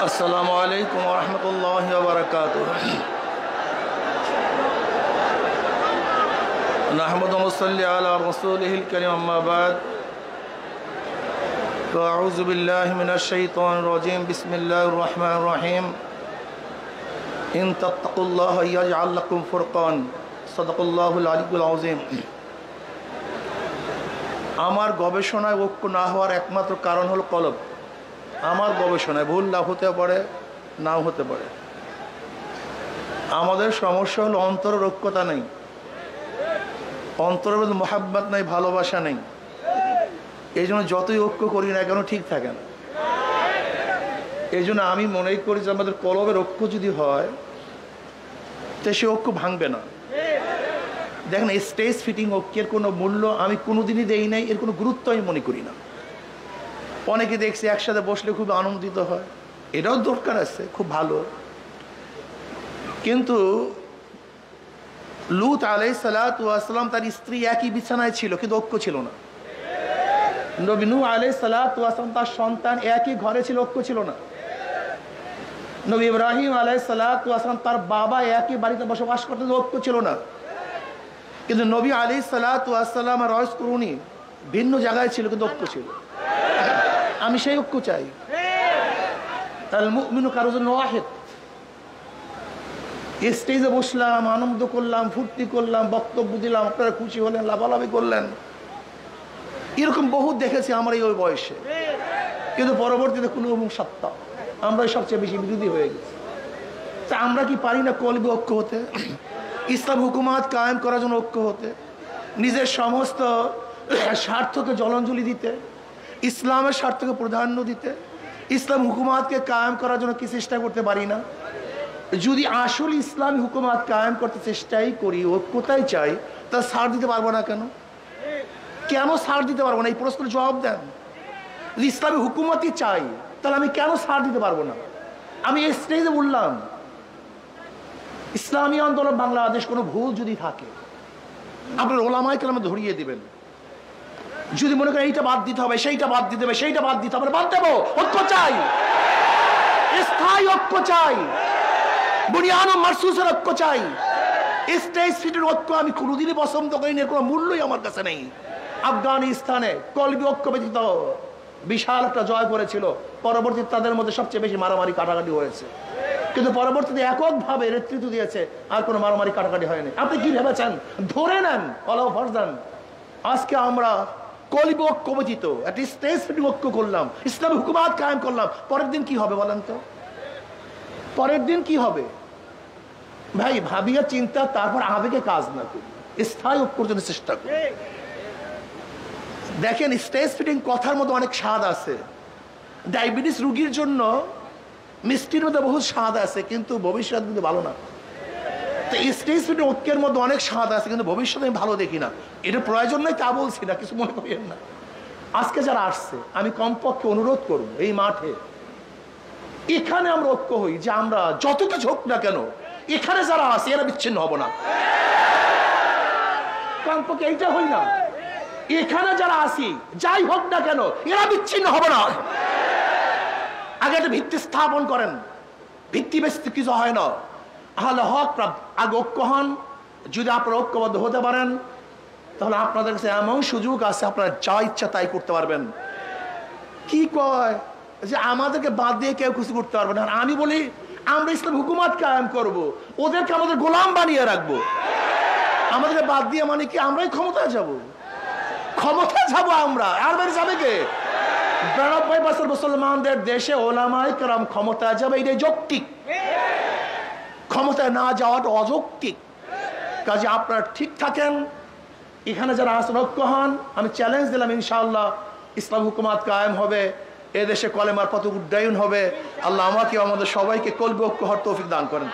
अस्सलामु अलैकुम वरहमतुल्लाहि वबरकातुह। नहमदु व नसल्ली अला रसूलिहिल करीम, अम्मा बाद। अऊज़ु बिल्लाहि मिनश शैतानिर रजीम, बिस्मिल्लाहिर रहमानिर रहीम। इन तत्तकुल्लाह यजअल लकुम फुरकान, सदकाल्लाहुल अलियुल अज़ीम। আমার গবেষণায় ঐক্য না হওয়ার একমাত্র কারণ হলো কলব। আমার গবেষণায় ভুল না হতে পারে, নাও হতে পারে। আমাদের সমস্যা হলো অন্তরের ঐক্যতা নেই, অন্তরের মধ্যে মোহাব্বত নেই, ভালোবাসা নেই। এই জন্য যতই ঐক্য করি না কেন ঠিক থাকে না। এই জন্য আমি মনে করি যে আমাদের কলবের ঐক্য যদি হয় তো সে ঐক্য ভাঙবে না। দেখেন, স্টেজ ফিটিং ঐক্যের কোনো মূল্য আমি কোনোদিনই দেই নাই, এর কোনো গুরুত্ব আমি মনে করি না। অনেকে দেখছি একসাথে বসলে খুব আনন্দিত হয়, এটাও দরকার আছে, খুব ভালো। কিন্তু লূত আলাইহিস সালাতু ওয়াস সালাম তার স্ত্রী একই বিছানায় ছিল, কিন্তু ঐক্য ছিল না। নবী নূহ আলাইহিস সালাতু ওয়াস সালাম তার সন্তান একই ঘরে ছিল, ঐক্য ছিল না। নবী ইব্রাহিম আলাইহিস সালাতু ওয়াস সালাম তার বাবা একই বাড়িতে বসবাস করতেন, ঐক্য ছিল না। কিন্তু নবী আলাইহিস সালাতু ওয়াস সালাম আর রয়েস করুনি ভিন্ন জায়গায় ছিল, কিন্তু ঐক্য ছিল। আমি সেই ঐক্য চাই। আল মুমিনু কারুজুন ওয়াহিদ। স্টেজে বসলাম, আনন্দ করলাম, ফুর্তি করলাম, বক্তব্য দিলাম, আপনারা খুশি হলেন, লাভালাভি করলেন, এরকম বহুত দেখেছি আমার এই ওই বয়সে। কিন্তু পরবর্তীতে কোনো সত্তা আমরা সবচেয়ে বেশি বিরোধী হয়ে গেছি। তা আমরা কি পারি না কলবে ঐক্য হতে, ইসলাম হুকুমাত কায়েম করার জন্য ঐক্য হতে, নিজের সমস্ত স্বার্থকে জলাঞ্জলি দিতে, ইসলামের স্বার্থকে প্রাধান্য দিতে, ইসলাম হুকুমাতকে কায়েম করার জন্য কি চেষ্টা করতে পারি না? যদি আসলে ইসলামী হুকুমাত কায়েম করতে চেষ্টাই করি, ঐক্যতাই চাই, তা ছাড় দিতে পারবো না কেন? কেন ছাড় দিতে পারবো না? এই প্রশ্নের জবাব দেন। যদি ইসলামী হুকুমতই চাই, তাহলে আমি কেন ছাড় দিতে পারবো না? আমি এই স্টেজে বললাম, ইসলামী আন্দোলন বাংলাদেশ কোনো ভুল যদি থাকে আপনার ওলামায়ে কেরাম ধরিয়ে দিবেন। যদি মনে করেন এইটা বাদ দিতে হবে, সেইটা বাদ দিতে হবে, সেইটা বাদ দিতে হবে, বাদ দেবো। ঐক্য চাই, স্থায়ী ঐক্য চাই, বুনিয়াদ ও মারসুসের ঐক্য চাই। স্টেজ ফিটের ঐক্য আমি কোনোদিনই পছন্দ করি না, এর কোনো মূল্যই আমার কাছে নেই। আফগানিস্তানে কলবি ঐক্য ব্যতীত বিশাল একটা জয় করেছিল, পরবর্তীতে তাদের মধ্যে সবচেয়ে বেশি মারামারি কাটাকাটি হয়েছে। কিন্তু পরবর্তীতে এককভাবে নেতৃত্ব দিয়েছে, আর কোনো মারামারি কাটাকাটি হয়নি। আপনি কি ভেবেছেন? ধরে নেন অলাও ফরজান, আজকে আমরা কলবি ঐক্য ব্যতীত একটা স্টেজ ফিটিং ঐক্য করলাম, ইসলামী হুকুমাত কায়েম করলাম, পরের দিন কি হবে বলেন তো? পরের দিন কি হবে? ভাই ভাবিয়া চিন্তা, তারপর আবেগে কাজ না করি, স্থায়ী ঐক্যর জন্য চেষ্টা করি। দেখেন, স্টেজ ফিটিং কথার মধ্যে অনেক স্বাদ আছে। ডায়াবেটিস রোগীর জন্য মিষ্টির মধ্যে বহু স্বাদ আছে, কিন্তু ভবিষ্যৎ কিন্তু ভালো না। তো স্টেজ ফিটিং ঐক্যের মধ্যে অনেক স্বাদ আছে, কিন্তু ভবিষ্যতে আমি ভালো দেখি না। এটা প্রয়োজন নয় তা বলছি না, কিছু মনে করেন না। আজকে যারা আসছে আমি কমপক্ষে অনুরোধ করব, এই মাঠে এখানে আমরা ঐক্য হই, যে আমরা যত কিছু হোক না কেন এখানে যারা আছে এরা বিচ্ছিন্ন হব না। কমপক্ষে এইটা হই না, এখানে যারা আছি যাই হোক না কেন এরা বিচ্ছিন্ন হব না। আগে একটা ভিত্তি স্থাপন করেন, ভিত্তি বেশি কিছু হয় না। আহলে হক আগে ঐক্য হন। যদি আপনারা ঐক্যবদ্ধ হতে পারেন, তাহলে আপনাদের কাছে এমন সুযোগ আছে, আপনারা যা ইচ্ছা তাই করতে পারবেন। কি কয় যে আমাদেরকে বাদ দিয়ে কেউ কিছু করতে পারবে না। আমি বলি আমরা ইসলাম হুকুমাত কায়েম করব, ওদেরকে আমাদের গোলাম বানিয়ে রাখবো। আমাদেরকে বাদ দিয়ে মানে কি আমরাই ক্ষমতায় যাব? ক্ষমতায় যাব আমরা, আর বাইরে যাবে কে? 92% মুসলমানদের দেশে ওলামায়ে কেরাম ক্ষমতায় যাবে, এটাই যৌক্তিক। ক্ষমতায় না যাওয়াটা অযৌক্তিক। কাজে আপনারা ঠিক থাকেন, এখানে যারা আসেন ঐক্য হন। আমি চ্যালেঞ্জ দিলাম, ইনশাআল্লাহ ইসলাম হুকুমাত কায়েম হবে, এদেশে কলেমার পথে উড্ডয়ন হবে। আল্লাহ আমাকে আমাদের সবাইকে কলবে ঐক্য হওয়ার তৌফিক দান করেন।